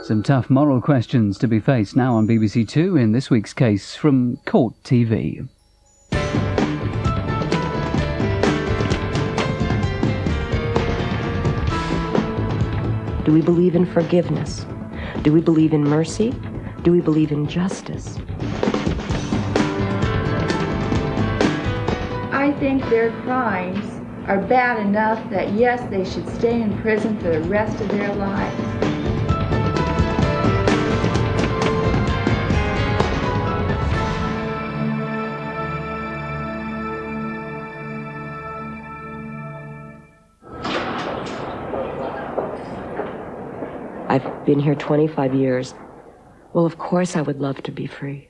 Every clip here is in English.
Some tough moral questions to be faced now on BBC2 in this week's case from Court TV. Do we believe in forgiveness? Do we believe in mercy? Do we believe in justice? I think their crimes are bad enough that, yes, they should stay in prison for the rest of their lives. I've been here 25 years. Well, of course I would love to be free.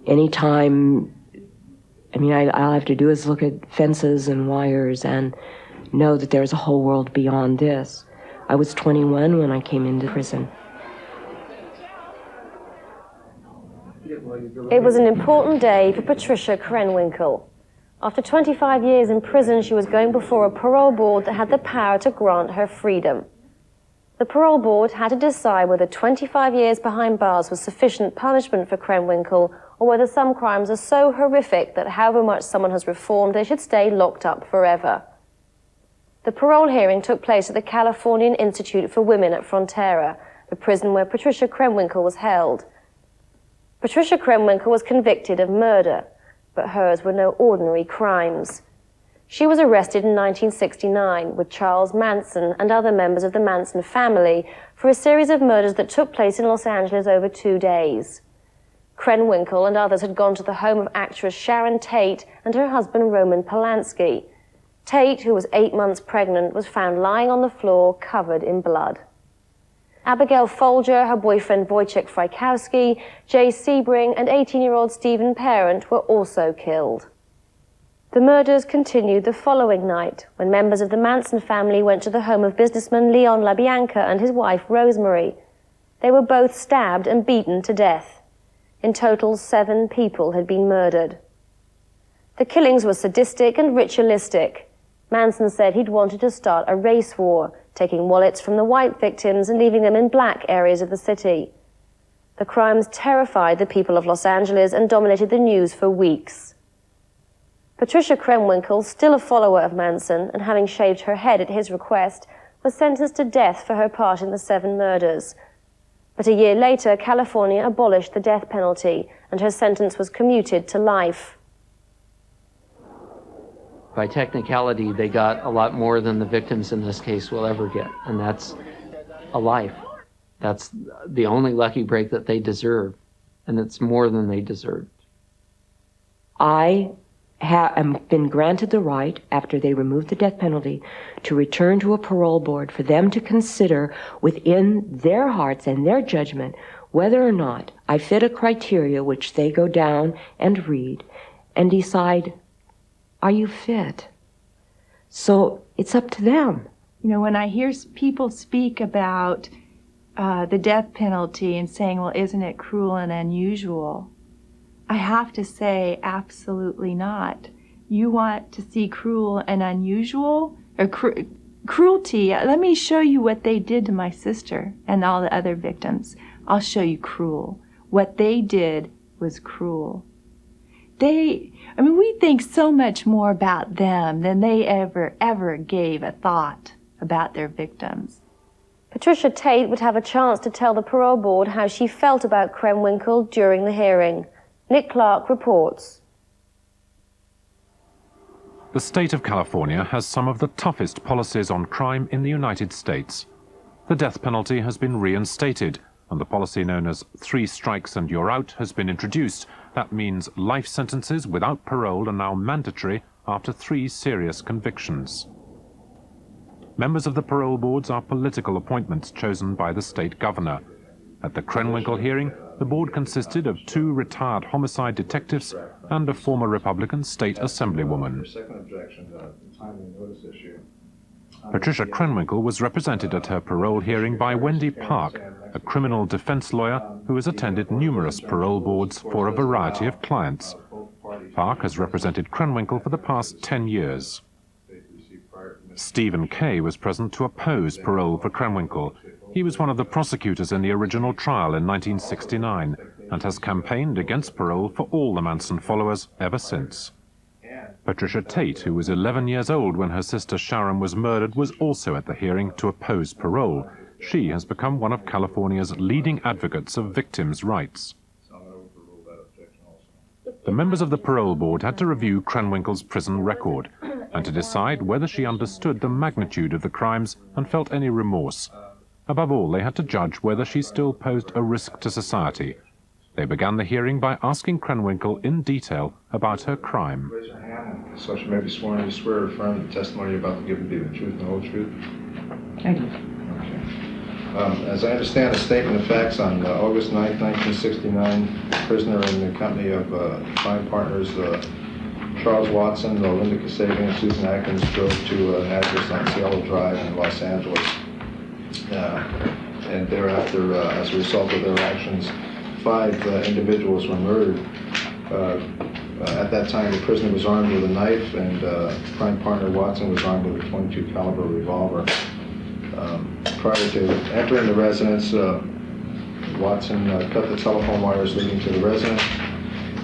Anytime, all I have to do is look at fences and wires and know that there's a whole world beyond this. I was 21 when I came into prison. It was an important day for Patricia Krenwinkel. After 25 years in prison, she was going before a parole board that had the power to grant her freedom. The parole board had to decide whether 25 years behind bars was sufficient punishment for Krenwinkel, or whether some crimes are so horrific that however much someone has reformed, they should stay locked up forever. The parole hearing took place at the Californian Institute for Women at Frontera, the prison where Patricia Krenwinkel was held. Patricia Krenwinkel was convicted of murder, but hers were no ordinary crimes. She was arrested in 1969 with Charles Manson and other members of the Manson family for a series of murders that took place in Los Angeles over 2 days. Krenwinkel and others had gone to the home of actress Sharon Tate and her husband Roman Polanski. Tate, who was 8 months pregnant, was found lying on the floor covered in blood. Abigail Folger, her boyfriend Wojciech Frykowski, Jay Sebring, and 18-year-old Stephen Parent were also killed. The murders continued the following night, when members of the Manson family went to the home of businessman Leon LaBianca and his wife Rosemary. They were both stabbed and beaten to death. In total, 7 people had been murdered. The killings were sadistic and ritualistic. Manson said he'd wanted to start a race war, taking wallets from the white victims and leaving them in black areas of the city. The crimes terrified the people of Los Angeles and dominated the news for weeks. Patricia Krenwinkel, still a follower of Manson and having shaved her head at his request, was sentenced to death for her part in the 7 murders. But a year later, California abolished the death penalty, and her sentence was commuted to life. By technicality, they got a lot more than the victims in this case will ever get, and that's a life. That's the only lucky break that they deserve, and it's more than they deserved. I have been granted the right, after they removed the death penalty, to return to a parole board for them to consider within their hearts and their judgment whether or not I fit a criteria which they go down and read and decide, are you fit? So it's up to them. You know, when I hear people speak about the death penalty and saying, well, isn't it cruel and unusual? I have to say, absolutely not. You want to see cruel and unusual? Or cruelty? Let me show you what they did to my sister and all the other victims. I'll show you cruel. What they did was cruel. We think so much more about them than they ever gave a thought about their victims. Patricia Tate would have a chance to tell the parole board how she felt about Krenwinkel during the hearing. Nick Clark reports. The state of California has some of the toughest policies on crime in the United States. The death penalty has been reinstated, and the policy known as 3 strikes and you're out has been introduced. That means life sentences without parole are now mandatory after 3 serious convictions. Members of the parole boards are political appointments chosen by the state governor. At the Krenwinkel hearing, the board consisted of 2 retired homicide detectives and a former Republican state assemblywoman. Patricia Krenwinkel was represented at her parole hearing by Wendy Park, a criminal defense lawyer who has attended numerous parole boards for a variety of clients. Park has represented Krenwinkel for the past 10 years. Stephen Kay was present to oppose parole for Krenwinkel. He was one of the prosecutors in the original trial in 1969 and has campaigned against parole for all the Manson followers ever since. Patricia Tate, who was 11 years old when her sister Sharon was murdered, was also at the hearing to oppose parole. She has become one of California's leading advocates of victims' rights. The members of the parole board had to review Krenwinkel's prison record and to decide whether she understood the magnitude of the crimes and felt any remorse. Above all, they had to judge whether she still posed a risk to society. They began the hearing by asking Krenwinkel in detail about her crime. Raise your hand, so she may be sworn. Do you swear or affirm the testimony you're about to give to be the truth and the whole truth? I do. Okay. As I understand the statement of facts, on August 9, 1969, the prisoner in the company of crime partners Charles Watson, Linda Kasabian, and Susan Atkins drove to an address on Cielo Drive in Los Angeles. And thereafter, as a result of their actions, 5 individuals were murdered. At that time, the prisoner was armed with a knife, and crime partner Watson was armed with a .22 caliber revolver. Prior to entering the residence, Watson cut the telephone wires leading to the residence,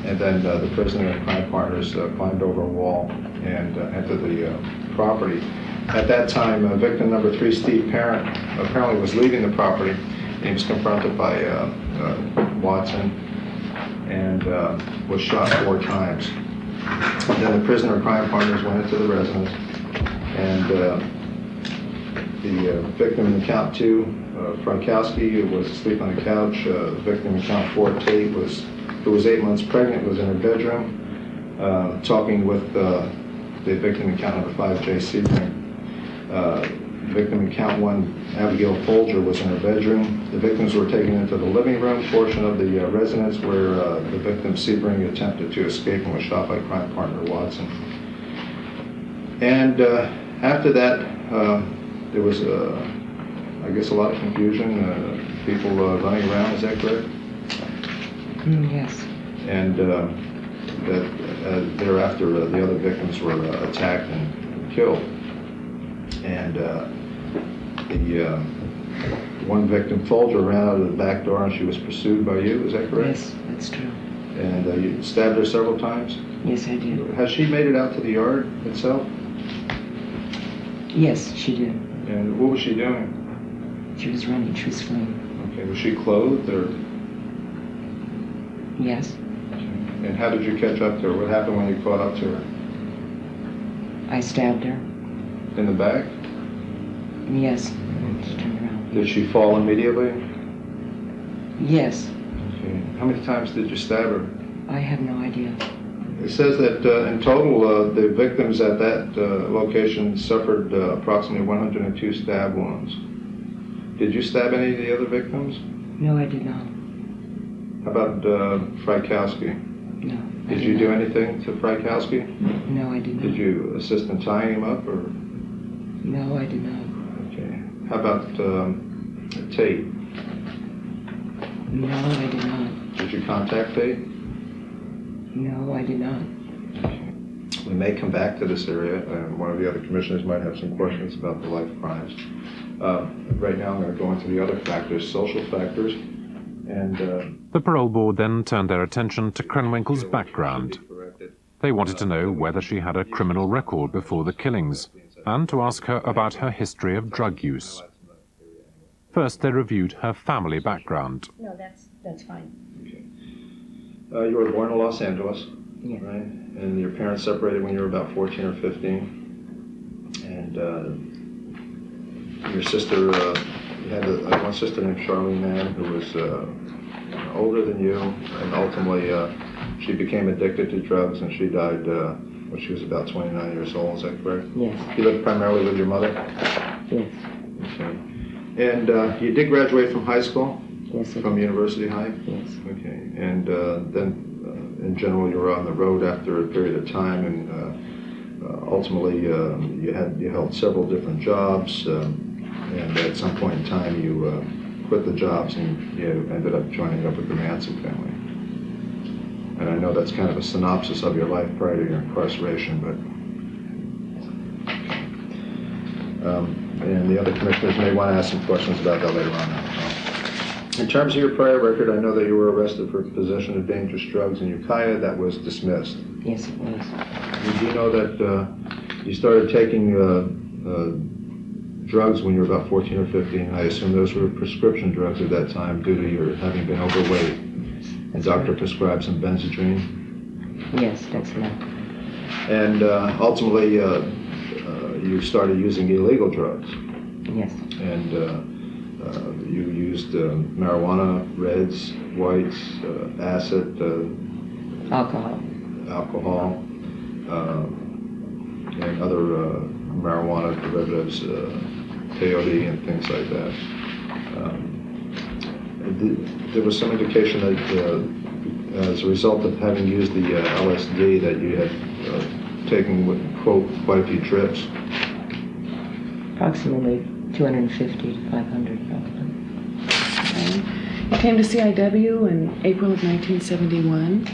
and then the prisoner and crime partners climbed over a wall and entered the property. At that time, victim number 3, Steve Parent, apparently was leaving the property. He was confronted by Watson and was shot 4 times. Then the prisoner and crime partners went into the residence, and the victim in count 2, Frankowski, was asleep on the couch. The victim in count 4, Tate, who was 8 months pregnant, was in her bedroom talking with the victim in count number 5, Jay Sebring. Victim in count 1, Abigail Folger, was in her bedroom. The victims were taken into the living room portion of the residence, where the victim, Sebring, attempted to escape and was shot by crime partner Watson. And after that, there was, I guess, a lot of confusion, people running around. Is that correct? Yes. And thereafter, the other victims were attacked and killed. And the one victim, Folger, ran out of the back door, and she was pursued by you. Is that correct? Yes, that's true. And you stabbed her several times? Yes, I did. Has she made it out to the yard itself? Yes, she did. And what was she doing? She was running. She was fleeing. Okay, was she clothed, or? Yes. And how did you catch up to her? What happened when you caught up to her? I stabbed her. In the back? Yes. She turned around. Did she fall immediately? Yes. Okay. How many times did you stab her? I have no idea. It says that in total, the victims at that location suffered approximately 102 stab wounds. Did you stab any of the other victims? No, I did not. How about Frykowski? No. Did you do anything to Frykowski? No, I did not. Did you assist in tying him up, or? No, I did not. Okay. How about Tate? No, I did not. Did you contact Tate? No, I did not. Okay. We may come back to this area, and one of the other commissioners might have some questions about the life crimes. Right now, I'm going to go into the other factors, social factors, and... The parole board then turned their attention to Krenwinkel's background. They wanted to know whether she had a criminal record before the killings, and to ask her about her history of drug use. First, they reviewed her family background. No, that's fine. You were born in Los Angeles, Yeah. right? And your parents separated when you were about 14 or 15. And your sister, you had one sister named Charlene Mann, who was older than you, and ultimately she became addicted to drugs, and she died when she was about 29 years old. Is that correct? Yes. You lived primarily with your mother? Yes. Okay. And you did graduate from high school? Yes. From University High? Yes. Okay. And then, in general, you were on the road after a period of time, and ultimately you held several different jobs, and at some point in time you quit the jobs and you ended up joining up with the Manson family. And I know that's kind of a synopsis of your life prior to your incarceration, but... And the other commissioners may want to ask some questions about that later on. In terms of your prior record, I know that you were arrested for possession of dangerous drugs in Ukiah. That was dismissed. Yes, it was. Did you know that you started taking drugs when you were about 14 or 15? I assume those were prescription drugs at that time due to your having been overweight. The doctor prescribed some Benzedrine? Yes, that's right. And ultimately, you started using illegal drugs. Yes. And you used marijuana, reds, whites, acid, Alcohol. and other marijuana derivatives, peyote and things like that. There was some indication that as a result of having used the LSD that you had taken, quote, quite a few trips. Approximately 250 to 500, probably. You came to CIW in April of 1971,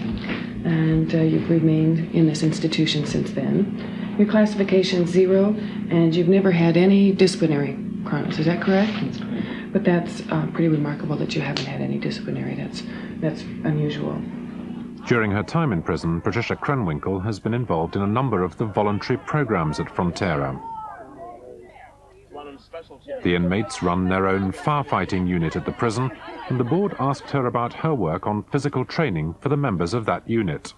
and you've remained in this institution since then. Your classification is 0, and you've never had any disciplinary crimes. Is that correct? That's correct. But that's pretty remarkable that you haven't had any disciplinary. That's unusual. During her time in prison, Patricia Krenwinkel has been involved in a number of the voluntary programs at Frontera. The inmates run their own firefighting unit at the prison, and the board asked her about her work on physical training for the members of that unit.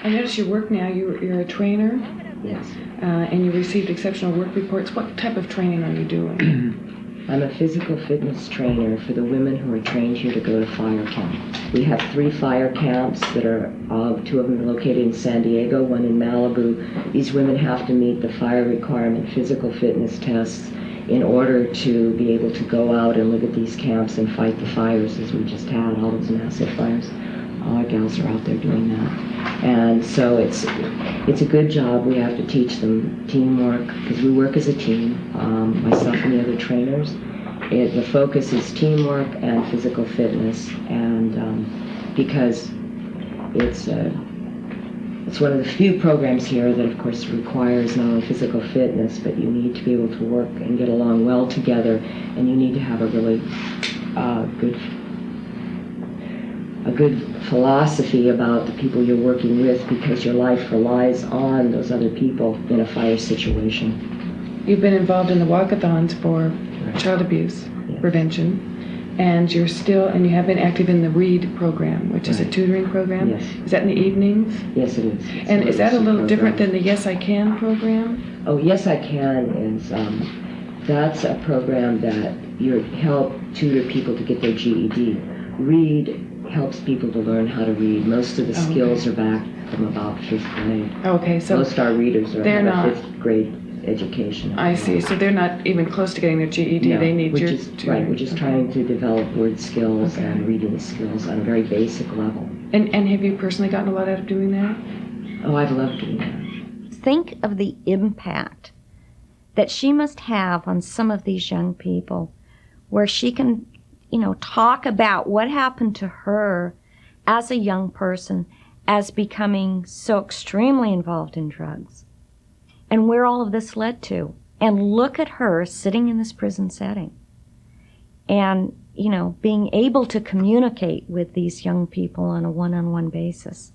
I notice your work now. You're a trainer. Yes. And you received exceptional work reports. What type of training are you doing? I'm a physical fitness trainer for the women who are trained here to go to fire camp. We have 3 fire camps that are, 2 of them are located in San Diego, 1 in Malibu. These women have to meet the fire requirement physical fitness tests in order to be able to go out and live at these camps and fight the fires as we just had, all those massive fires. All our gals are out there doing that. And so it's a good job. We have to teach them teamwork because we work as a team, myself and the other trainers. The focus is teamwork and physical fitness, and because it's one of the few programs here that of course requires not only physical fitness, but you need to be able to work and get along well together, and you need to have a really good philosophy about the people you're working with, because your life relies on those other people in a fire situation. You've been involved in the walkathons for child abuse prevention, and you have been active in the READ program, which is a tutoring program. Yes. Is that in the evenings? Yes, it is. And is that a little different than the Yes I Can program? Oh, Yes I Can is, that's a program that you help tutor people to get their GED. READ helps people to learn how to read. Most of the skills are back from about 5th grade. Okay, so most of our readers are they're not 5th grade education. I see. So they're not even close to getting their GED. No, they need your right. We're just trying to develop word skills and reading skills on a very basic level. And have you personally gotten a lot out of doing that? Oh, I've loved doing that. Think of the impact that she must have on some of these young people, where she can, talk about what happened to her as a young person, as becoming so extremely involved in drugs, and where all of this led to. And look at her sitting in this prison setting and, being able to communicate with these young people on a one-on-one basis.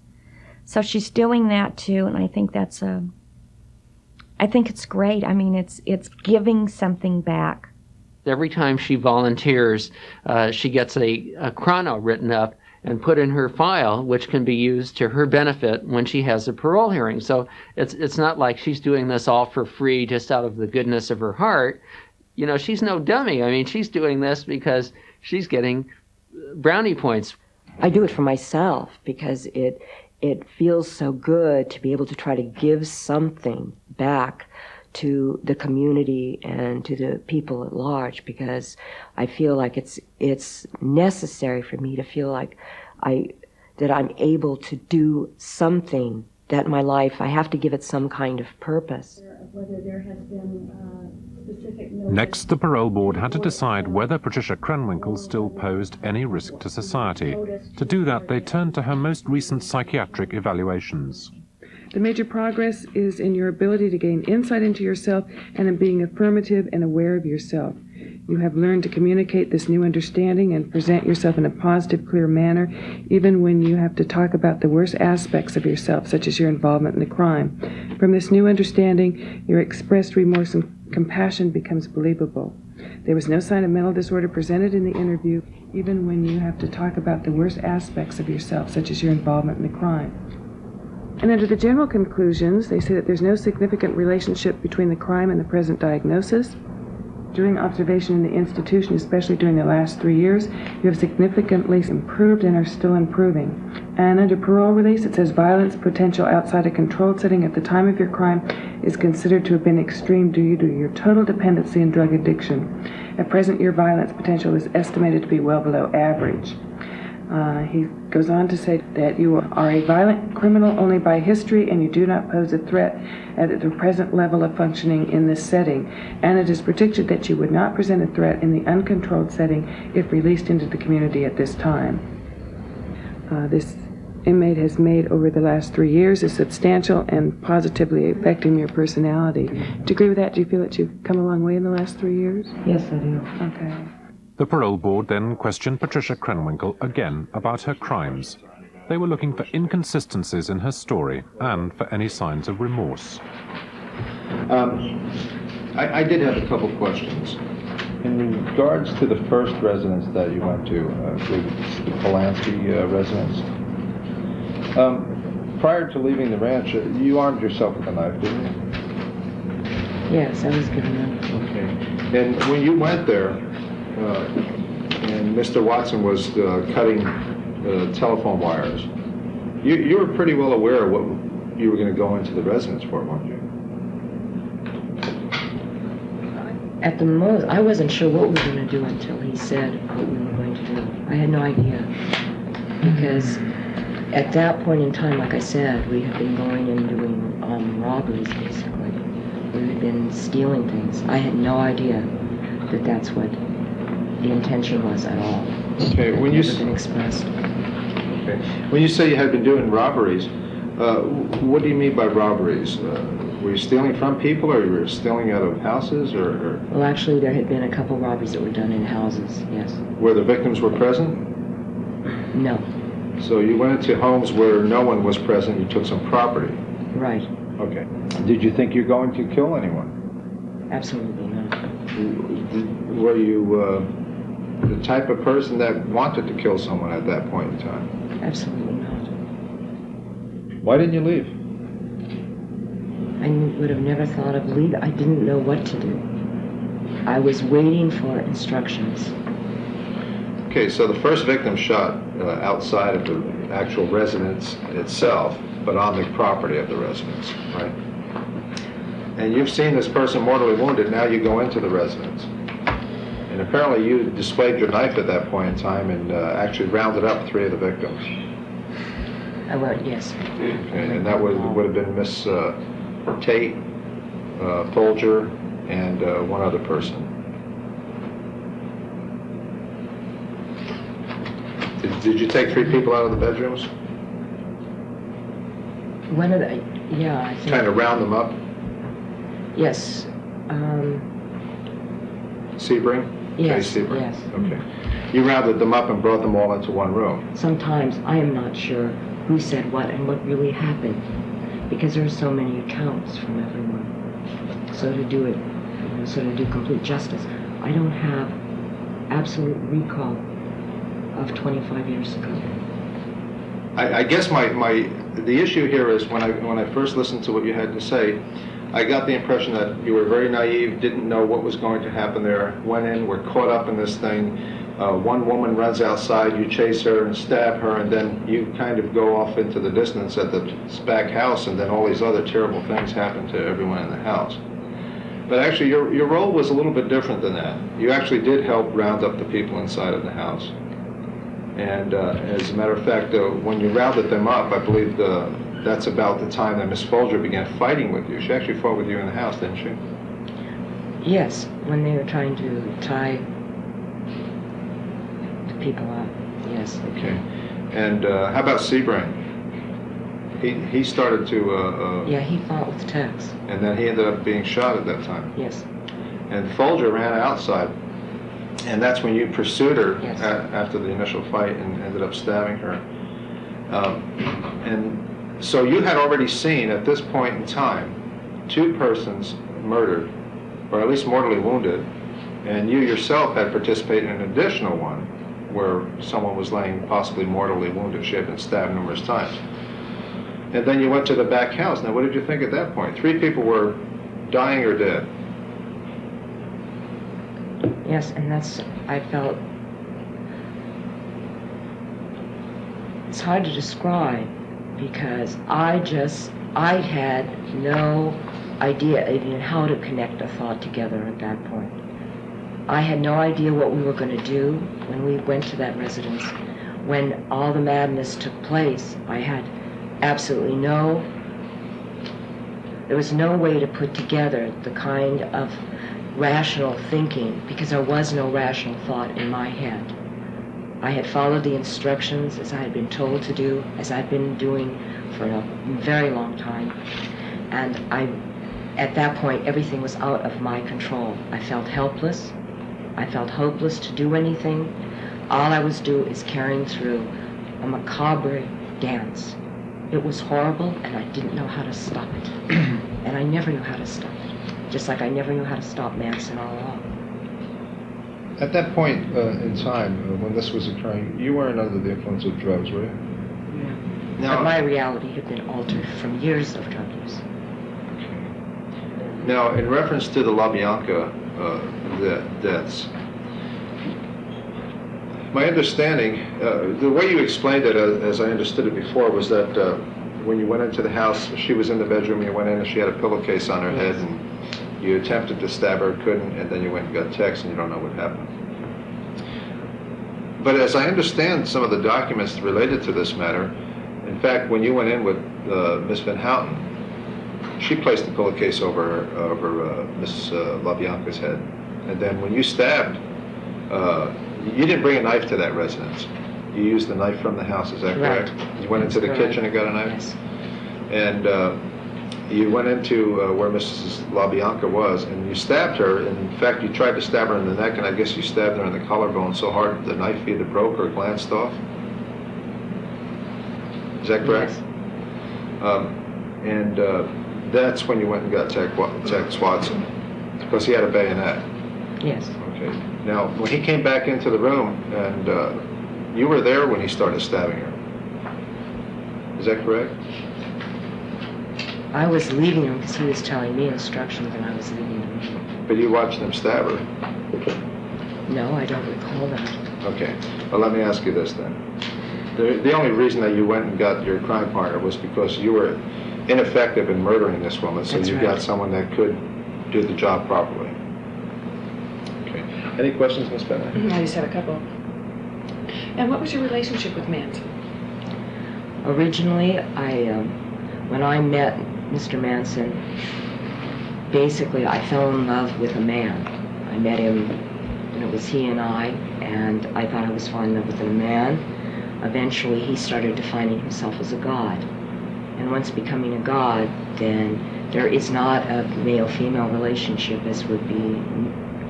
So she's doing that too, and I think I think it's great. I mean, it's giving something back. Every time she volunteers, she gets a chrono written up and put in her file, which can be used to her benefit when she has a parole hearing. So it's not like she's doing this all for free just out of the goodness of her heart. She's no dummy. I mean, she's doing this because she's getting brownie points. I do it for myself because it feels so good to be able to try to give something back to the community and to the people at large, because I feel like it's necessary for me to feel like that I'm able to do something, that in my life I have to give it some kind of purpose. Whether there has been specific Next, the parole board had to decide whether Patricia Krenwinkel still posed any risk to society. To do that, they turned to her most recent psychiatric evaluations. The major progress is in your ability to gain insight into yourself and in being affirmative and aware of yourself. You have learned to communicate this new understanding and present yourself in a positive, clear manner, even when you have to talk about the worst aspects of yourself, such as your involvement in a crime. From this new understanding, your expressed remorse and compassion becomes believable. There was no sign of mental disorder presented in the interview, even when you have to talk about the worst aspects of yourself, such as your involvement in a crime. And under the general conclusions, they say that there's no significant relationship between the crime and the present diagnosis. During observation in the institution, especially during the last 3 years, you have significantly improved and are still improving. And under parole release, it says violence potential outside a controlled setting at the time of your crime is considered to have been extreme due to your total dependency and drug addiction. At present, your violence potential is estimated to be well below average. He goes on to say that you are a violent criminal only by history and you do not pose a threat at the present level of functioning in this setting, and it is predicted that you would not present a threat in the uncontrolled setting if released into the community at this time. This inmate has made over the last 3 years is substantial and positively affecting your personality. Do you agree with that? Do you feel that you've come a long way in the last 3 years? Yes, I do. Okay. The parole board then questioned Patricia Krenwinkel again about her crimes. They were looking for inconsistencies in her story and for any signs of remorse. I did have a couple questions. In regards to the first residence that you went to, the Polanski residence, prior to leaving the ranch, you armed yourself with a knife, didn't you? Yes, I was given them. Okay. And when you went there, and Mr. Watson was cutting telephone wires, you were pretty well aware of what you were going to go into the residence for, weren't you? At the most, I wasn't sure what we were going to do until he said what we were going to do. I had no idea. Because at that point in time, like I said, we had been going and doing robberies, basically. We had been stealing things. I had no idea that that's what the intention was at all. Okay, when you been expressed. Okay. When you say you had been doing robberies, what do you mean by robberies? Were you stealing from people, or you were stealing out of houses, or? Well, actually, there had been a couple robberies that were done in houses, yes. Where the victims were present? No. So you went into homes where no one was present, you took some property? Right. Okay. Did you think you're going to kill anyone? Absolutely not. Were you the type of person that wanted to kill someone at that point in time? Absolutely not. Why didn't you leave? I would have never thought of leaving. I didn't know what to do. I was waiting for instructions. Okay, so the first victim shot outside of the actual residence itself, but on the property of the residence, right? And you've seen this person mortally wounded, now you go into the residence. And apparently you displayed your knife at that point in time and actually rounded up 3 of the victims. I went, yes. Okay, and that would have been Miss Tate, Folger, and one other person. Did you take 3 people out of the bedrooms? One of the, yeah, I think. Kind of round them up? Yes. Sebring? Yes, Okay, Sebring. yes. Okay. You rounded them up and brought them all into one room? Sometimes I am not sure who said what and what really happened, because there are so many accounts from everyone. So to do it, so to do complete justice, I don't have absolute recall of 25 years ago. I guess the issue here is when I first listened to what you had to say, I got the impression that you were very naive, didn't know what was going to happen there, went in, were caught up in this thing. One woman runs outside, you chase her and stab her, and then you kind of go off into the distance at the back house, and then all these other terrible things happen to everyone in the house. But actually, your role was a little bit different than that. You actually did help round up the people inside of the house. And as a matter of fact, when you rounded them up, I believe that's about the time that Miss Folger began fighting with you. She actually fought with you in the house, didn't she? Yes, when they were trying to tie the people up, yes. Okay. And how about Sebring? He started to... Yeah, he fought with Tex. And then he ended up being shot at that time. Yes. And Folger ran outside, and that's when you pursued her Yes. After the initial fight and ended up stabbing her. And so you had already seen at this point in time 2 persons murdered, or at least mortally wounded, and you yourself had participated in an additional one where someone was laying possibly mortally wounded. She had been stabbed numerous times. And then you went to the back house. Now, what did you think at that point? 3 people were dying or dead. Yes, and I felt, it's hard to describe because I had no idea even how to connect a thought together at that point. I had no idea what we were going to do when we went to that residence. When all the madness took place, I had absolutely there was no way to put together the kind of rational thinking because there was no rational thought in my head. I had followed the instructions as I had been told to do, as I'd been doing for a very long time, and at that point everything was out of my control. I felt helpless. I felt hopeless to do anything. All I was doing is carrying through a macabre dance. It was horrible, and I didn't know how to stop it. And I never knew how to stop it, just like I never knew how to stop Manson all along. At that point in time, when this was occurring, you weren't under the influence of drugs, were you? Yeah. Now, but my reality had been altered from years of drug use. Now, in reference to the LaBianca deaths, my understanding, the way you explained it, as I understood it before, was that when you went into the house, she was in the bedroom, you went in and she had a pillowcase on her head, and you attempted to stab her, couldn't, and then you went and got Tex, and you don't know what happened. But as I understand some of the documents related to this matter, in fact, when you went in with Miss Van Houten, she placed the pillowcase over Miss LaBianca's head, and then when you stabbed, you didn't bring a knife to that residence. You used the knife from the house, is that correct? You went into the kitchen and got a knife? Yes. And you went into where Mrs. LaBianca was, and you stabbed her. And in fact, you tried to stab her in the neck, and I guess you stabbed her in the collarbone so hard the knife either broke or glanced off. Is that correct? Yes. And that's when you went and got Tex Watson, because he had a bayonet. Yes. Okay. Now, when he came back into the room, and you were there when he started stabbing her. Is that correct? I was leaving him because he was telling me instructions, and I was leaving the room. But you watched him stab her. No, I don't recall that. Okay. Well, let me ask you this then. The only reason that you went and got your crime partner was because you were ineffective in murdering this woman, so That's you right. got someone that could do the job properly. Okay. Any questions, Ms. Bennett? I just have a couple. And what was your relationship with Manson? Originally, when I met Mr. Manson, basically I fell in love with a man. I met him, and it was he and I thought I was falling in love with a man. Eventually, he started defining himself as a god. And once becoming a god, then there is not a male-female relationship as would be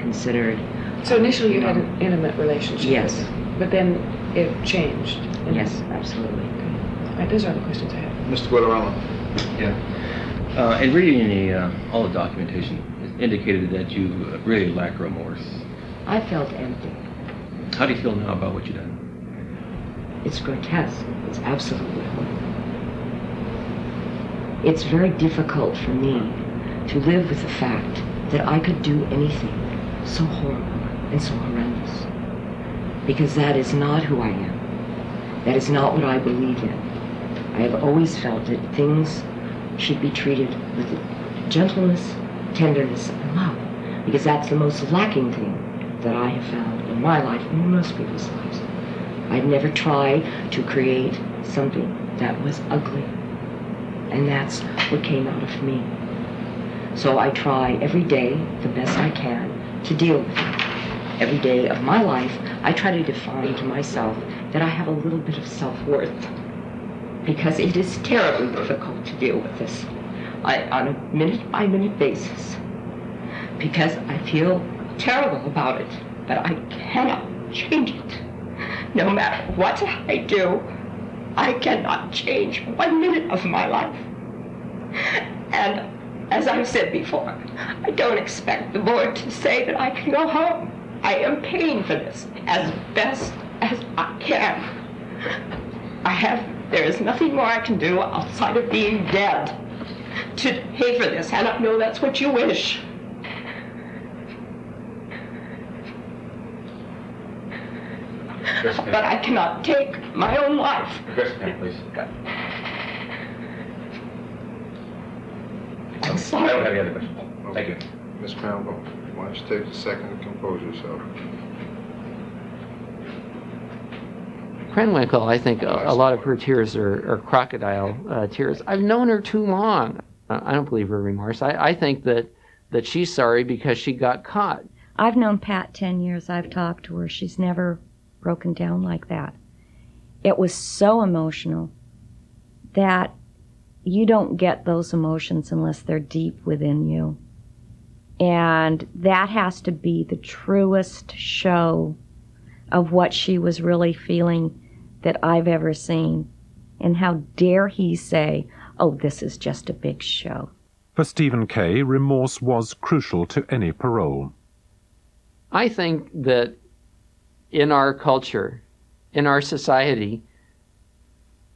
considered. So initially you had an intimate relationship. Yes. But then it changed. Yes, absolutely. Okay. All right, those are all the questions I have. Mr. Guadarrama. Yeah. In reading all the documentation, it indicated that you really lack remorse. I felt empty. How do you feel now about what you've done? It's grotesque. It's absolutely horrible. It's very difficult for me to live with the fact that I could do anything so horrible and so horrendous. Because that is not who I am. That is not what I believe in. I have always felt that things should be treated with gentleness, tenderness, and love. Because that's the most lacking thing that I have found in my life and in most people's lives. I've never tried to create something that was ugly. And that's what came out of me. So I try every day, the best I can, to deal with it. Every day of my life, I try to define to myself that I have a little bit of self-worth. because it is terribly difficult to deal with this on a minute-by-minute basis, because I feel terrible about it, but I cannot change it. No matter what I do, I cannot change 1 minute of my life. And as I've said before, I don't expect the board to say that I can go home. I am paying for this as best as I can. There is nothing more I can do outside of being dead to pay for this, and I know that's what you wish. But I cannot take my own life. Please. I'm sorry. I don't have any other questions. Thank you. Ms. Krenwinkel, why don't you take a second to compose yourself? Krenwinkel, I think a lot of her tears are crocodile tears. I've known her too long. I don't believe her remorse. I think that she's sorry because she got caught. I've known Pat 10 years. I've talked to her. She's never broken down like that. It was so emotional that you don't get those emotions unless they're deep within you. And that has to be the truest show of what she was really feeling that I've ever seen. And how dare he say, oh, this is just a big show. For Stephen Kay, remorse was crucial to any parole. I think that in our culture, in our society,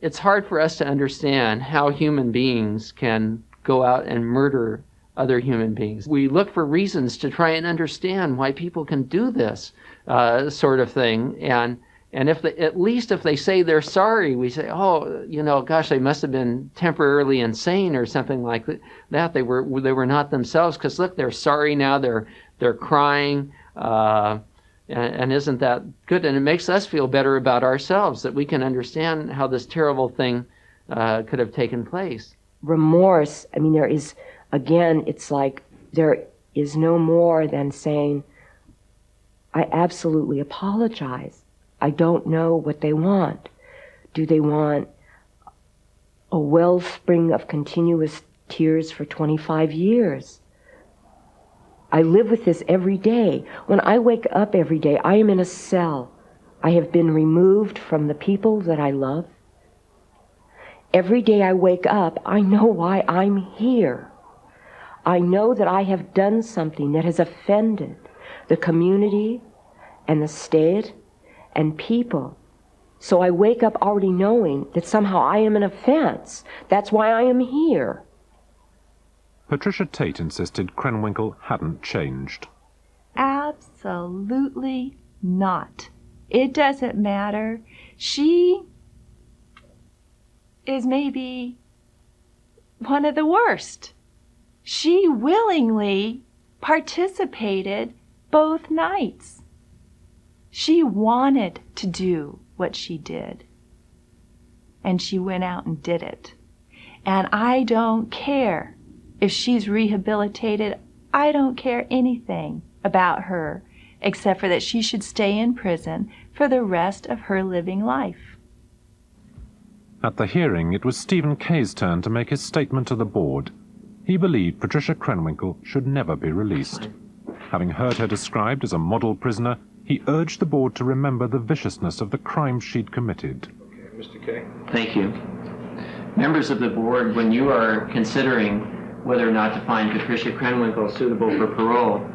it's hard for us to understand how human beings can go out and murder other human beings. We look for reasons to try and understand why people can do this sort of thing. And if at least if they say they're sorry, we say, oh, gosh, they must have been temporarily insane or something like that. They were not themselves, because look, they're sorry now. They're crying. And isn't that good? And it makes us feel better about ourselves, that we can understand how this terrible thing could have taken place. Remorse, there is, again, it's like there is no more than saying, I absolutely apologize. I don't know what they want. Do they want a wellspring of continuous tears for 25 years? I live with this every day. When I wake up every day, I am in a cell. I have been removed from the people that I love. Every day I wake up, I know why I'm here. I know that I have done something that has offended the community and the state and people. So I wake up already knowing that somehow I am an offense. That's why I am here. Patricia Tate insisted Krenwinkel hadn't changed. Absolutely not. It doesn't matter. She is maybe one of the worst. She willingly participated both nights. She wanted to do what she did. And she went out and did it. And I don't care if she's rehabilitated. I don't care anything about her except for that she should stay in prison for the rest of her living life. At the hearing, it was Stephen Kay's turn to make his statement to the board. He believed Patricia Krenwinkel should never be released. Having heard her described as a model prisoner, he urged the board to remember the viciousness of the crimes she'd committed. Okay, Mr. Kay. Thank you. Members of the board, when you are considering whether or not to find Patricia Krenwinkel suitable for parole,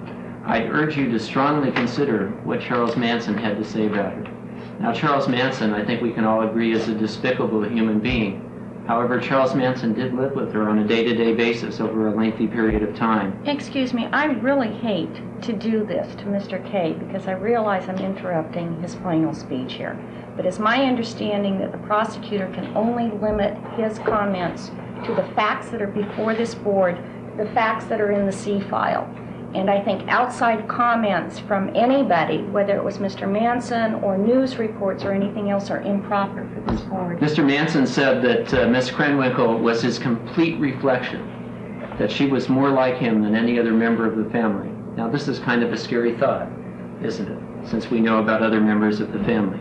I'd urge you to strongly consider what Charles Manson had to say about her. Now, Charles Manson, I think we can all agree, is a despicable human being. However, Charles Manson did live with her on a day-to-day basis over a lengthy period of time. Excuse me, I really hate to do this to Mr. K because I realize I'm interrupting his final speech here. But it's my understanding that the prosecutor can only limit his comments to the facts that are before this board, the facts that are in the C file. And I think outside comments from anybody, whether it was Mr. Manson or news reports or anything else, are improper for this board. Mr. Manson said that Miss Krenwinkel was his complete reflection, that she was more like him than any other member of the family. Now, this is kind of a scary thought, isn't it, since we know about other members of the family.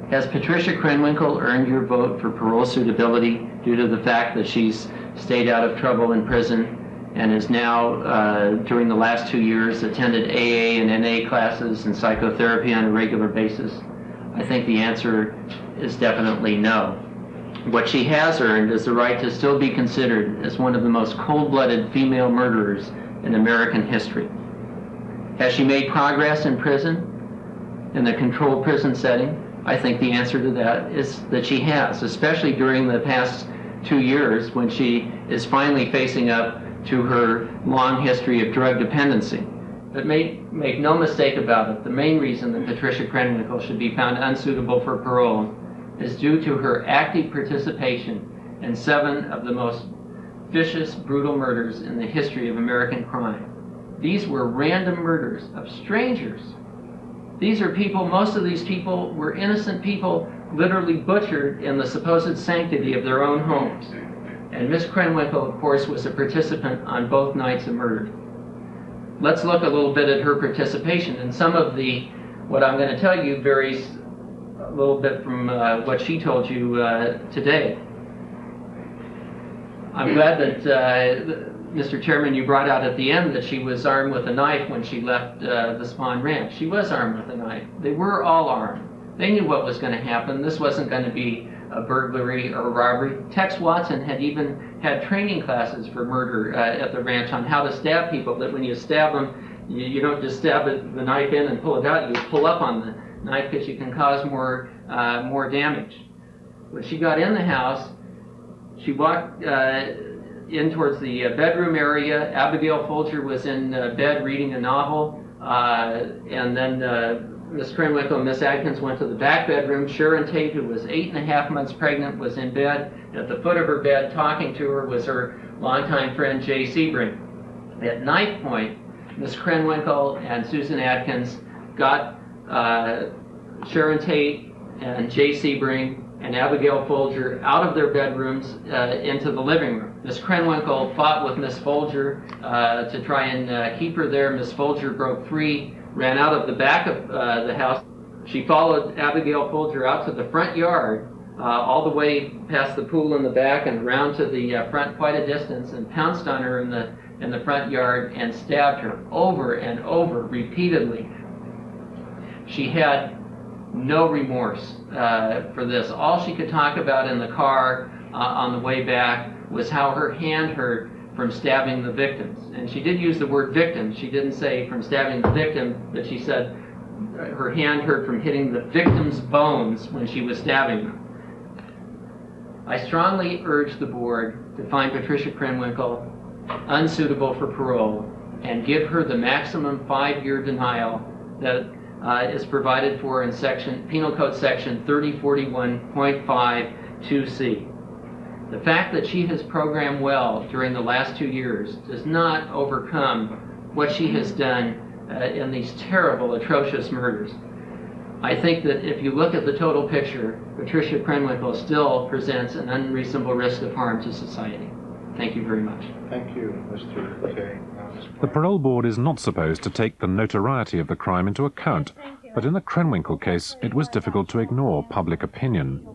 Has Patricia Krenwinkel earned your vote for parole suitability due to the fact that she's stayed out of trouble in prison and has now, during the last 2 years, attended AA and NA classes and psychotherapy on a regular basis? I think the answer is definitely no. What she has earned is the right to still be considered as one of the most cold-blooded female murderers in American history. Has she made progress in prison, in the controlled prison setting? I think the answer to that is that she has, especially during the past 2 years when she is finally facing up to her long history of drug dependency. But make no mistake about it, the main reason that Patricia Krenwinkel should be found unsuitable for parole is due to her active participation in 7 of the most vicious, brutal murders in the history of American crime. These were random murders of strangers. These are people, most of these people were innocent people literally butchered in the supposed sanctity of their own homes. And Miss Krenwinkel, of course, was a participant on both nights of murder. Let's look a little bit at her participation. And some of what I'm going to tell you varies a little bit from what she told you today. I'm glad that, Mr. Chairman, you brought out at the end that she was armed with a knife when she left the Spawn Ranch. She was armed with a knife. They were all armed. They knew what was going to happen. This wasn't going to be a burglary or a robbery. Tex Watson had even had training classes for murder at the ranch on how to stab people, that when you stab them, you don't just stab the knife in and pull it out. You pull up on the knife because you can cause more damage. When she got in the house, she walked in towards the bedroom area. Abigail Folger was in bed reading a novel, and then Miss Krenwinkel and Miss Adkins went to the back bedroom. Sharon Tate, who was 8.5 months pregnant, was in bed. At the foot of her bed, talking to her, was her longtime friend Jay Sebring. At knife point, Miss Krenwinkel and Susan Adkins got Sharon Tate and Jay Sebring and Abigail Folger out of their bedrooms into the living room. Miss Krenwinkel fought with Miss Folger to try and keep her there. Miss Folger broke free, ran out of the back of the house. She followed Abigail Folger out to the front yard, all the way past the pool in the back and around to the front quite a distance, and pounced on her in the front yard and stabbed her over and over repeatedly. She had no remorse for this. All she could talk about in the car on the way back was how her hand hurt from stabbing the victims. And she did use the word victim. She didn't say from stabbing the victim, but she said her hand hurt from hitting the victim's bones when she was stabbing them. I strongly urge the board to find Patricia Krenwinkel unsuitable for parole and give her the maximum 5-year denial that is provided for in Penal Code Section 3041.52c. The fact that she has programmed well during the last 2 years does not overcome what she has done in these terrible, atrocious murders. I think that if you look at the total picture, Patricia Krenwinkel still presents an unreasonable risk of harm to society. Thank you very much. Thank you, Mr. Kay. The parole board is not supposed to take the notoriety of the crime into account, but in the Krenwinkel case, it was difficult to ignore public opinion.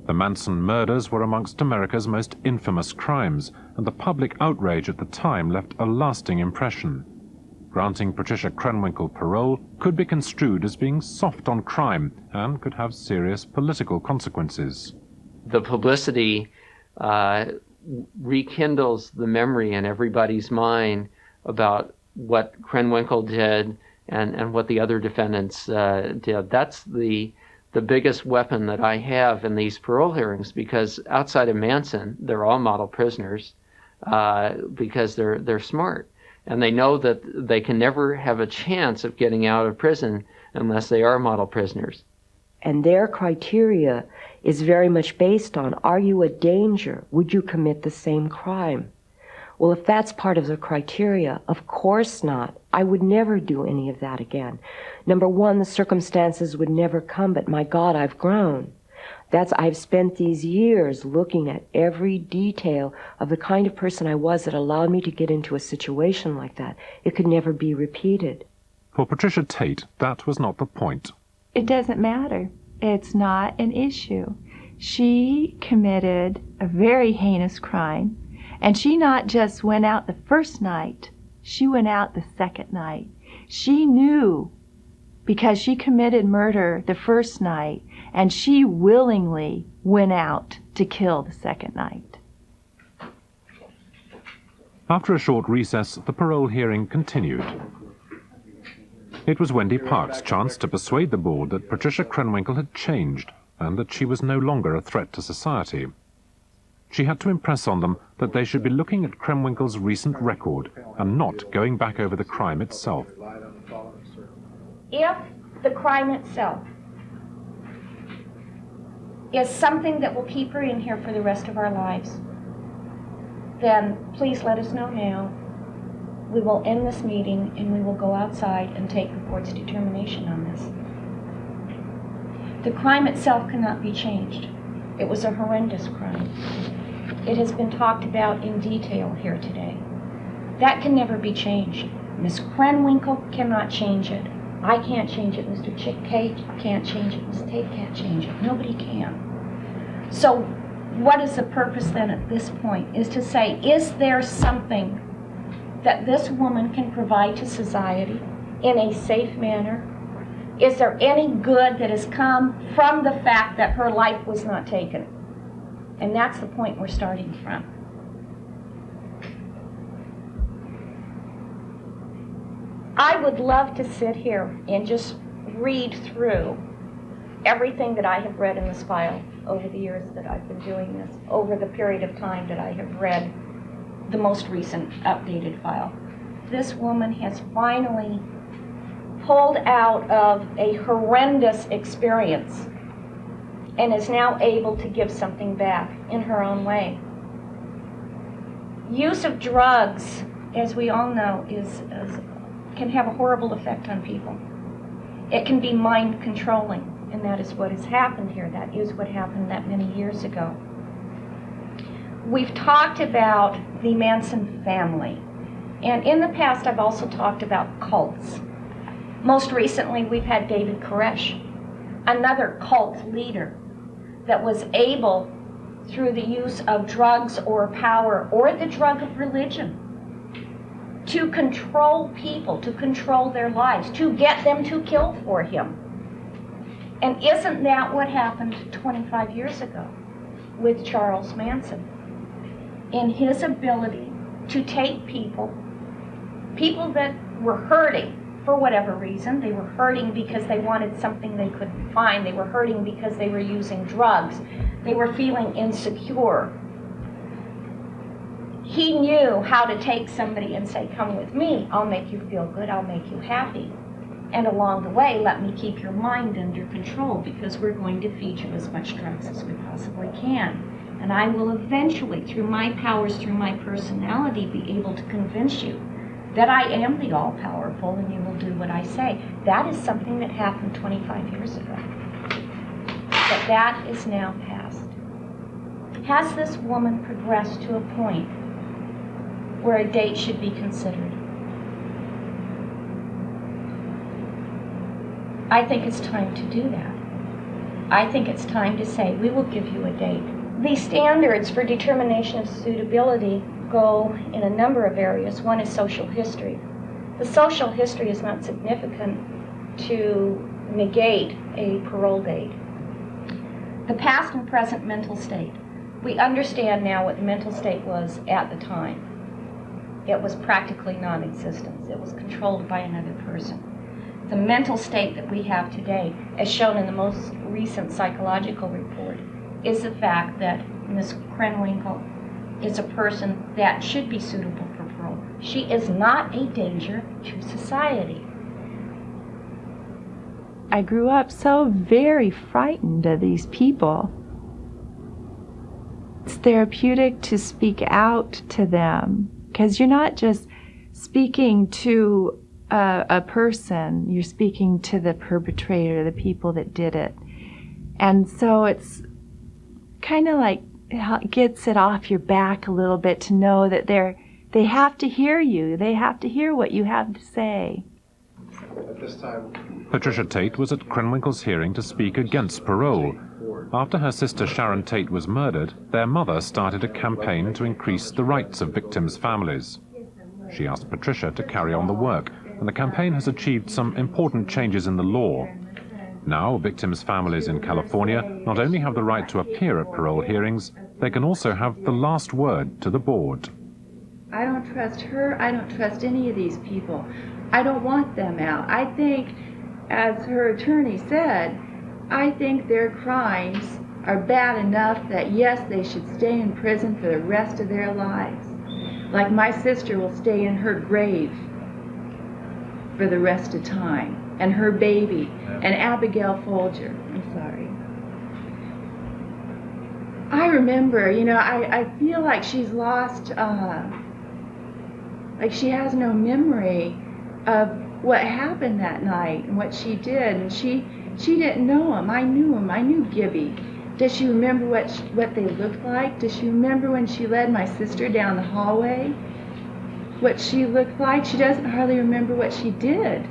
The Manson murders were amongst America's most infamous crimes, and the public outrage at the time left a lasting impression. Granting Patricia Krenwinkel parole could be construed as being soft on crime and could have serious political consequences. The publicity rekindles the memory in everybody's mind about what Krenwinkel did and what the other defendants did. That's the biggest weapon that I have in these parole hearings, because outside of Manson, they're all model prisoners because they're smart. And they know that they can never have a chance of getting out of prison unless they are model prisoners. And their criteria is very much based on, are you a danger? Would you commit the same crime? Well, if that's part of the criteria, of course not. I would never do any of that again. Number one, the circumstances would never come, but my God, I've grown. I've spent these years looking at every detail of the kind of person I was that allowed me to get into a situation like that. It could never be repeated. For Patricia Tate, that was not the point. It doesn't matter. It's not an issue. She committed a very heinous crime, and she not just went out the first night, she went out the second night. She knew, because she committed murder the first night, and she willingly went out to kill the second night. After a short recess, the parole hearing continued. It was Wendy Park's chance to persuade the board that Patricia Krenwinkel had changed and that she was no longer a threat to society. She had to impress on them that they should be looking at Krenwinkel's recent record and not going back over the crime itself. If the crime itself is something that will keep her in here for the rest of our lives, then please let us know now. We will end this meeting and we will go outside and take the court's determination on this. The crime itself cannot be changed. It was a horrendous crime. It has been talked about in detail here today. That can never be changed. Miss Krenwinkel cannot change it. I can't change it. Mr. Chick K can't change it. Ms. Tate can't change it. Nobody can. So what is the purpose then at this point? Is to say, is there something that this woman can provide to society in a safe manner? Is there any good that has come from the fact that her life was not taken? And that's the point we're starting from. I would love to sit here and just read through everything that I have read in this file over the years that I've been doing this, over the period of time that I have read the most recent updated file. This woman has finally pulled out of a horrendous experience and is now able to give something back in her own way. Use of drugs, as we all know, can have a horrible effect on people. It can be mind controlling, and that is what has happened here. That is what happened that many years ago. We've talked about the Manson family, and in the past I've also talked about cults. Most recently we've had David Koresh, another cult leader that was able, through the use of drugs or power or the drug of religion, to control people, to control their lives, to get them to kill for him. And isn't that what happened 25 years ago with Charles Manson? In his ability to take people that were hurting for whatever reason. They were hurting because they wanted something they couldn't find. They were hurting because they were using drugs. They were feeling insecure. He knew how to take somebody and say, come with me, I'll make you feel good, I'll make you happy. And along the way, let me keep your mind under control because we're going to feed you as much drugs as we possibly can. And I will eventually, through my powers, through my personality, be able to convince you that I am the all-powerful and you will do what I say. That is something that happened 25 years ago. But that is now past. Has this woman progressed to a point where a date should be considered? I think it's time to do that. I think it's time to say, we will give you a date. The standards for determination of suitability go in a number of areas. One is social history. The social history is not significant to negate a parole date. The past and present mental state. We understand now what the mental state was at the time. It was practically non-existent. It was controlled by another person. The mental state that we have today, as shown in the most recent psychological report, is the fact that Ms. Krenwinkel is a person that should be suitable for parole. She is not a danger to society. I grew up so very frightened of these people. It's therapeutic to speak out to them because you're not just speaking to a person, you're speaking to the perpetrator, the people that did it. And so it's kind of like gets it off your back a little bit to know that they have to hear you. They have to hear what you have to say. At this time, Patricia Tate was at Krenwinkel's hearing to speak against parole. After her sister Sharon Tate was murdered, their mother started a campaign to increase the rights of victims' families. She asked Patricia to carry on the work, and the campaign has achieved some important changes in the law. Now, victims' families in California not only have the right to appear at parole hearings, they can also have the last word to the board. I don't trust her. I don't trust any of these people. I don't want them out. I think, as her attorney said, I think their crimes are bad enough that, yes, they should stay in prison for the rest of their lives. Like my sister will stay in her grave for the rest of time, and her baby, and Abigail Folger. I'm sorry. I remember, I feel like she's lost, like she has no memory of what happened that night and what she did. And she didn't know him. I knew him. I knew Gibby. Does she remember what they looked like? Does she remember when she led my sister down the hallway? What she looked like? She doesn't hardly remember what she did.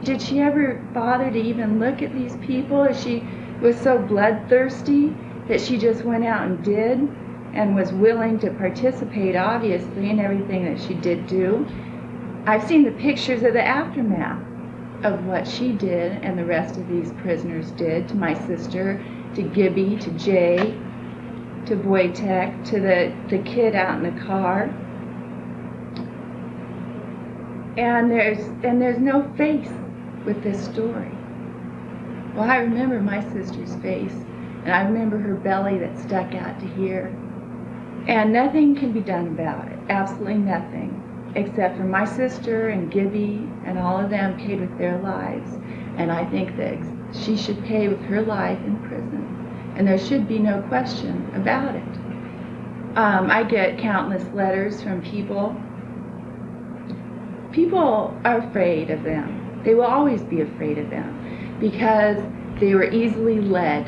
Did she ever bother to even look at these people? Or she was so bloodthirsty that she just went out and did and was willing to participate, obviously, in everything that she did do? I've seen the pictures of the aftermath of what she did and the rest of these prisoners did to my sister, to Gibby, to Jay, to Wojtek, to the kid out in the car. And there's no face with this story. Well, I remember my sister's face, and I remember her belly that stuck out to here. And nothing can be done about it, absolutely nothing, except for my sister and Gibby and all of them paid with their lives. And I think that she should pay with her life in prison. And there should be no question about it. I get countless letters from people. People are afraid of them. They will always be afraid of them because they were easily led.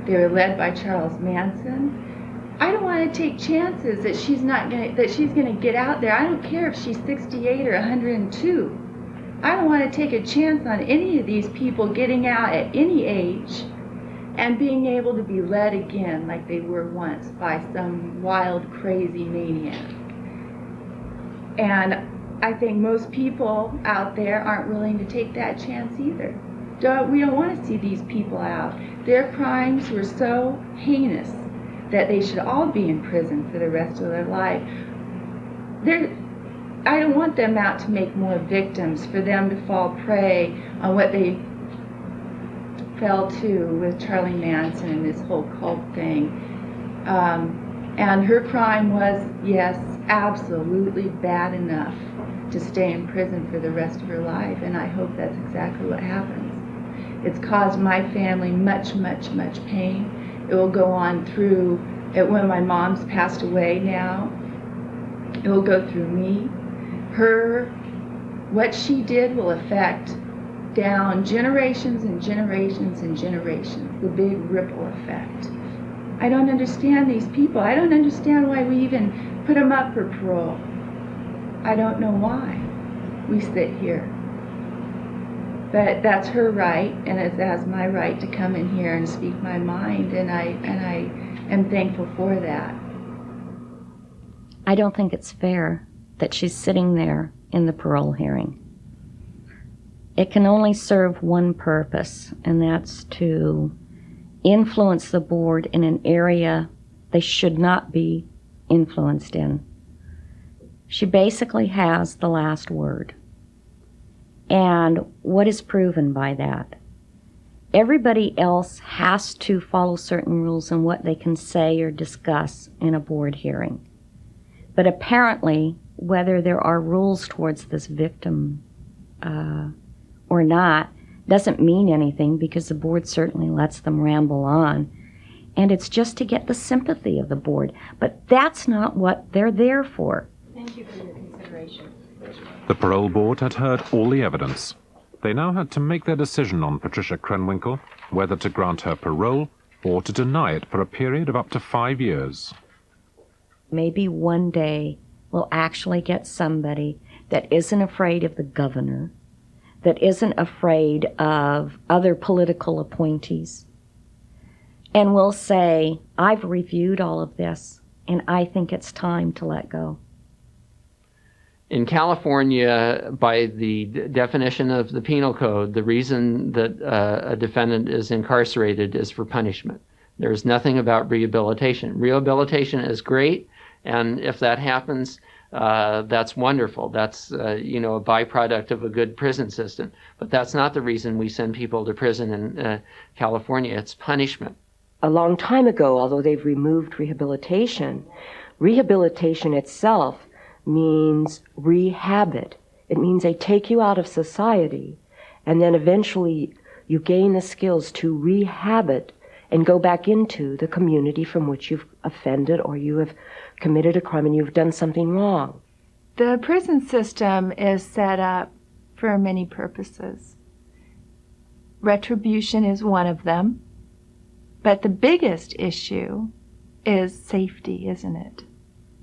They were led by Charles Manson. I don't want to take chances that she's going to get out there. I don't care if she's 68 or 102. I don't want to take a chance on any of these people getting out at any age and being able to be led again like they were once by some wild, crazy maniac. And I think most people out there aren't willing to take that chance either. We don't want to see these people out. Their crimes were so heinous that they should all be in prison for the rest of their life. I don't want them out to make more victims, for them to fall prey on what they fell to with Charlie Manson and this whole cult thing. And her crime was, yes, absolutely bad enough to stay in prison for the rest of her life, and I hope that's exactly what happens. It's caused my family much, much, much pain. It will go on through, when my mom's passed away now, it will go through me. What she did will affect down generations and generations and generations, the big ripple effect. I don't understand these people. I don't understand why we even put them up for parole. I don't know why we sit here. But that's her right, and that's my right to come in here and speak my mind, and I am thankful for that. I don't think it's fair that she's sitting there in the parole hearing. It can only serve one purpose, and that's to influence the board in an area they should not be influenced in. She basically has the last word. And what is proven by that? Everybody else has to follow certain rules on what they can say or discuss in a board hearing. But apparently, whether there are rules towards this victim or not doesn't mean anything, because the board certainly lets them ramble on. And it's just to get the sympathy of the board. But that's not what they're there for. Thank you for your consideration. The parole board had heard all the evidence. They now had to make their decision on Patricia Krenwinkel, whether to grant her parole or to deny it for a period of up to 5 years. Maybe one day we'll actually get somebody that isn't afraid of the governor, that isn't afraid of other political appointees and will say, I've reviewed all of this and I think it's time to let go. In California, by the definition of the penal code, the reason that a defendant is incarcerated is for punishment. There's nothing about rehabilitation. Rehabilitation is great, and if that happens, that's wonderful. That's a byproduct of a good prison system. But that's not the reason we send people to prison in California. It's punishment. A long time ago, although they've removed rehabilitation, rehabilitation itself means rehabit. It means they take you out of society, and then eventually you gain the skills to rehabit and go back into the community from which you've offended or you have committed a crime and you've done something wrong. The prison system is set up for many purposes. Retribution is one of them, but the biggest issue is safety, isn't it?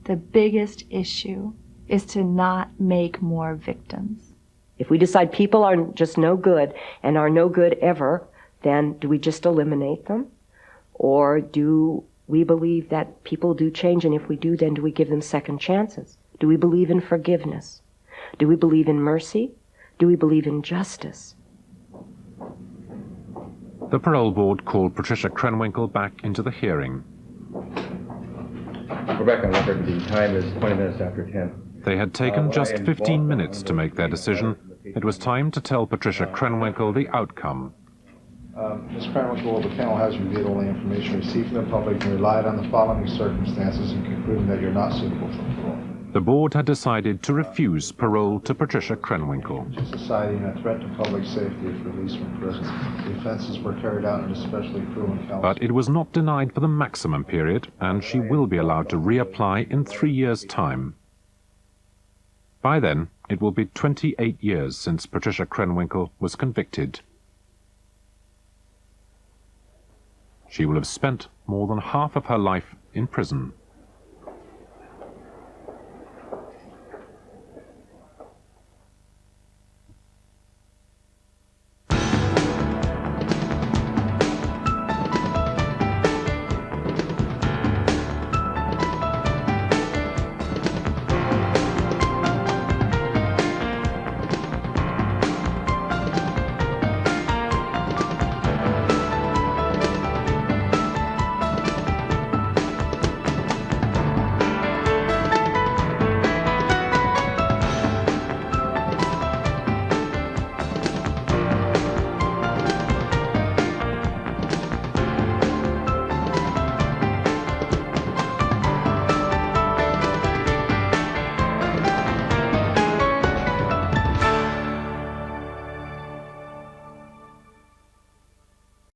The biggest issue is to not make more victims. If we decide people are just no good and are no good ever, then do we just eliminate them? Or do we believe that people do change, and if we do, then do we give them second chances? Do we believe in forgiveness? Do we believe in mercy? Do we believe in justice? The parole board called Patricia Krenwinkel back into the hearing. We're back on record. The time is 20 minutes after 10. They had taken just 15 minutes to make their decision. It was time to tell Patricia Krenwinkel the outcome. Ms. Krenwinkel, the panel has reviewed all the information received from the public and relied on the following circumstances in concluding that you're not suitable for parole. The board had decided to refuse parole to Patricia Krenwinkel. Society and a threat to public safety if released from prison. The offenses were carried out in especially cruel and callous. But it was not denied for the maximum period, and she will be allowed to reapply in 3 years' time. By then, it will be 28 years since Patricia Krenwinkel was convicted. She will have spent more than half of her life in prison.